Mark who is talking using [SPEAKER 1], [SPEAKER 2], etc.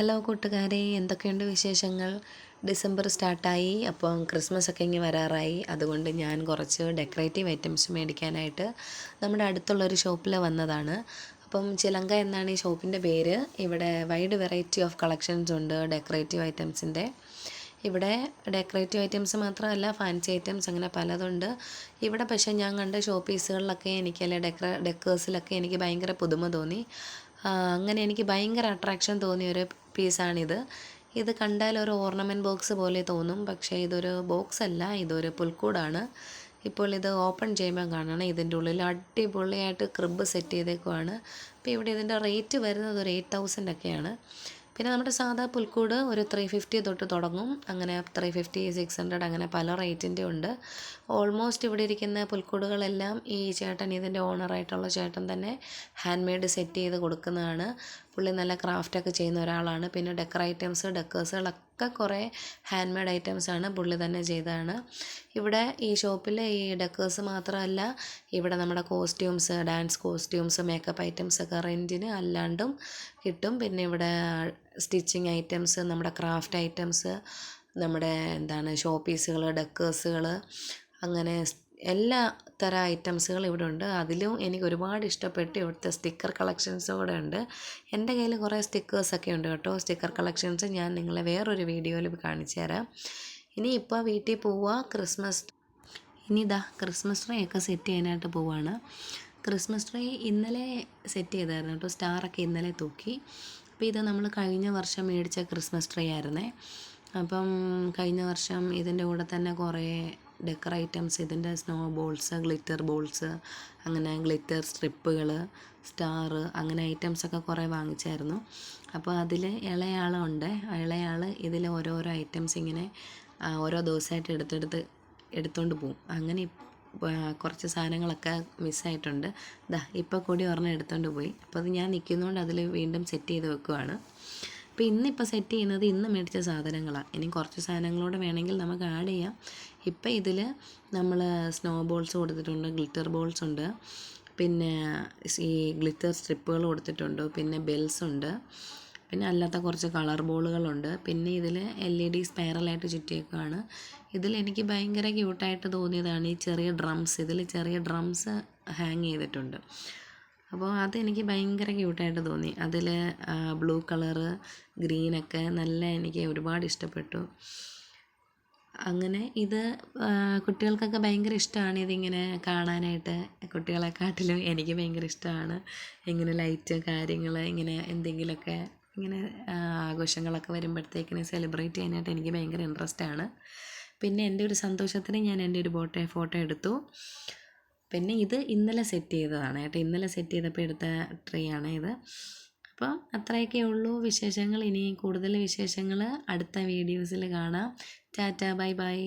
[SPEAKER 1] Hello കൂട്ടുകാരെ, എന്തൊക്കെയുണ്ട് വിശേഷങ്ങൾ? ഡിസംബർ സ്റ്റാർട്ടായി, അപ്പം ക്രിസ്മസ് ഒക്കെ ഇങ്ങ് വരാറായി. അതുകൊണ്ട് ഞാൻ കുറച്ച് ഡെക്കറേറ്റീവ് ഐറ്റംസ് മേടിക്കാനായിട്ട് നമ്മുടെ അടുത്തുള്ളൊരു ഷോപ്പിൽ വന്നതാണ്. അപ്പം ചിലങ്ക എന്നാണ് ഈ ഷോപ്പിൻ്റെ പേര്. ഇവിടെ വൈഡ് വെറൈറ്റി ഓഫ് കളക്ഷൻസ് ഉണ്ട് ഡെക്കറേറ്റീവ് ഐറ്റംസിൻ്റെ. ഇവിടെ ഡെക്കറേറ്റീവ് ഐറ്റംസ് മാത്രമല്ല, ഫാൻസി ഐറ്റംസ് അങ്ങനെ പലതുണ്ട് ഇവിടെ. പക്ഷേ ഞാൻ കണ്ട ഷോ പീസുകളിലൊക്കെ എനിക്ക്, അല്ലെ ഡെക്കേഴ്സിലൊക്കെ എനിക്ക് ഭയങ്കര പുതുമ തോന്നി. അങ്ങനെ എനിക്ക് ഭയങ്കര അട്രാക്ഷൻ തോന്നിയൊരു പീസാണിത്. ഇത് കണ്ടാൽ ഒരു ഓർണമെൻറ്റ് ബോക്സ് പോലെ തോന്നും, പക്ഷേ ഇതൊരു ബോക്സ് അല്ല, ഇതൊരു പുൽക്കൂടാണ്. ഇപ്പോൾ ഇത് ഓപ്പൺ ചെയ്യുമ്പോൾ കാണണം, ഇതിൻ്റെ ഉള്ളിൽ അടിപൊളിയായിട്ട് ക്രിബ് സെറ്റ് ചെയ്തേക്കുവാണ്. അപ്പോൾ ഇവിടെ ഇതിൻ്റെ റേറ്റ് വരുന്നത് ഒരു 8000 ഒക്കെയാണ്. പിന്നെ നമ്മുടെ സാധാ പുൽക്കൂട് ഒരു 350 തൊട്ട് തുടങ്ങും. അങ്ങനെ 350, 600 അങ്ങനെ പല റേറ്റിൻ്റെ ഉണ്ട്. ഓൾമോസ്റ്റ് ഇവിടെ ഇരിക്കുന്ന പുൽക്കൂടുകളെല്ലാം ഈ ചേട്ടൻ, ഇതിൻ്റെ ഓണറായിട്ടുള്ള ചേട്ടൻ തന്നെ ഹാൻഡ് മെയ്ഡ് സെറ്റ് ചെയ്ത് കൊടുക്കുന്നതാണ്. പുള്ളി നല്ല ക്രാഫ്റ്റൊക്കെ ചെയ്യുന്ന ഒരാളാണ്. പിന്നെ ഡെക്കേഴ്സുകളൊക്കെ കുറേ ഹാൻഡ് മെയ്ഡ് ഐറ്റംസാണ് പുള്ളി തന്നെ ചെയ്തതാണ്. ഇവിടെ ഈ ഷോപ്പിൽ ഈ ഡെക്കേഴ്സ് മാത്രമല്ല, ഇവിടെ നമ്മുടെ costumes, dance costumes, makeup items ഒക്കെ റെൻറ്റിന് അല്ലാണ്ടും കിട്ടും. പിന്നെ ഇവിടെ സ്റ്റിച്ചിങ് ഐറ്റംസ്, നമ്മുടെ ക്രാഫ്റ്റ് ഐറ്റംസ്, നമ്മുടെ ഷോ പീസുകൾ, ഡെക്കേഴ്സുകൾ, അങ്ങനെ എല്ലാ തരം ഐറ്റംസുകൾ ഇവിടെ ഉണ്ട്. അതിലും എനിക്ക് ഒരുപാട് ഇഷ്ടപ്പെട്ട് ഇവിടുത്തെ സ്റ്റിക്കർ കളക്ഷൻസ് കൂടെ ഉണ്ട്. എൻ്റെ കയ്യിൽ കുറേ സ്റ്റിക്കേഴ്സൊക്കെ ഉണ്ട് കേട്ടോ. സ്റ്റിക്കർ കളക്ഷൻസ് ഞാൻ നിങ്ങളെ വേറൊരു വീഡിയോയിൽ കാണിച്ചു തരാം. ഇനി ഇപ്പോൾ വീട്ടിൽ പോവുക, ഇനി ക്രിസ്മസ് ട്രീ ഒക്കെ സെറ്റ് ചെയ്യാനായിട്ട് പോവുകയാണ്. ക്രിസ്മസ് ട്രീ ഇന്നലെ സെറ്റ് ചെയ്തായിരുന്നു കേട്ടോ. സ്റ്റാറൊക്കെ ഇന്നലെ തൂക്കി. അപ്പോൾ ഇത് നമ്മൾ കഴിഞ്ഞ വർഷം മേടിച്ച ക്രിസ്മസ് ട്രീ ആയിരുന്നേ. അപ്പം കഴിഞ്ഞ വർഷം ഇതിൻ്റെ കൂടെ തന്നെ കുറേ ഡെക്കർ ഐറ്റംസ്, ഇതിൻ്റെ സ്നോ ബോൾസ്, ഗ്ലിറ്റർ ബോൾസ്, അങ്ങനെ ഗ്ലിറ്റർ സ്ട്രിപ്പുകൾ, സ്റ്റാർ, അങ്ങനെ ഐറ്റംസൊക്കെ കുറേ വാങ്ങിച്ചായിരുന്നു. അപ്പോൾ അതിൽ ഇളയാളുണ്ട്. ഇളയാൾ ഇതിൽ ഓരോരോ ഐറ്റംസ് ഇങ്ങനെ ഓരോ ദിവസമായിട്ട് എടുത്തുകൊണ്ട് പോവും. അങ്ങനെ കുറച്ച് സാധനങ്ങളൊക്കെ മിസ്സായിട്ടുണ്ട്. ഇപ്പോൾ കൂടി ഒരെണ്ണം എടുത്തുകൊണ്ട് പോയി. അപ്പോൾ അത് ഞാൻ നിൽക്കുന്നതുകൊണ്ട് അതിൽ വീണ്ടും സെറ്റ് ചെയ്ത് വെക്കുവാണ്. അപ്പോൾ ഇന്നിപ്പോൾ സെറ്റ് ചെയ്യുന്നത് ഇന്ന് മേടിച്ച സാധനങ്ങളാണ്. ഇനി കുറച്ച് സാധനങ്ങളോട് വേണമെങ്കിൽ നമുക്ക് ആഡ് ചെയ്യാം. ഇപ്പം ഇതിൽ നമ്മൾ സ്നോ ബോൾസ് കൊടുത്തിട്ടുണ്ട്, ഗ്ലിറ്റർ ബോൾസ് ഉണ്ട്, പിന്നെ ഈ ഗ്ലിറ്റർ സ്ട്രിപ്പുകൾ കൊടുത്തിട്ടുണ്ട്, പിന്നെ ബെൽസ് ഉണ്ട്, പിന്നെ അല്ലാത്ത കുറച്ച് കളർ ബോളുകളുണ്ട്. പിന്നെ ഇതിൽ LED സ്പൈറലായിട്ട് ചുറ്റിയേക്കുകയാണ്. ഇതിൽ എനിക്ക് ഭയങ്കര ക്യൂട്ടായിട്ട് തോന്നിയതാണ് ഈ ചെറിയ ഡ്രംസ്. ഇതിൽ ചെറിയ ഡ്രംസ് ഹാങ് ചെയ്തിട്ടുണ്ട്. അപ്പോൾ അതെനിക്ക് ഭയങ്കര ക്യൂട്ടായിട്ട് തോന്നി. അതിൽ ബ്ലൂ കളറ്, ഗ്രീനൊക്കെ എനിക്ക് ഒരുപാട് ഇഷ്ടപ്പെട്ടു. അങ്ങനെ ഇത് കുട്ടികൾക്കൊക്കെ ഭയങ്കര ഇഷ്ടമാണ് ഇതിങ്ങനെ കാണാനായിട്ട്. കുട്ടികളെക്കാട്ടിലും എനിക്ക് ഭയങ്കര ഇഷ്ടമാണ് ഇങ്ങനെ ലൈറ്റ് കാര്യങ്ങൾ, ഇങ്ങനെ എന്തെങ്കിലുമൊക്കെ ഇങ്ങനെ ആഘോഷങ്ങളൊക്കെ വരുമ്പോഴത്തേക്കിന് സെലിബ്രേറ്റ് ചെയ്യാനായിട്ട് എനിക്ക് ഭയങ്കര ഇൻട്രസ്റ്റാണ്. പിന്നെ എൻ്റെ ഒരു സന്തോഷത്തിന് ഞാൻ എൻ്റെ ഒരു ഫോട്ടോ എടുത്തു. പിന്നെ ഇത് ഇന്നലെ സെറ്റ് ചെയ്തതാണ് കേട്ടോ. ഇന്നലെ സെറ്റ് ചെയ്തപ്പോൾ എടുത്ത ട്രീ ആണ് ഇത്. അപ്പം അത്രയൊക്കെ ഉള്ളൂ വിശേഷങ്ങൾ. ഇനി കൂടുതൽ വിശേഷങ്ങൾ അടുത്ത വീഡിയോസിൽ കാണാം. Tata, bye bye.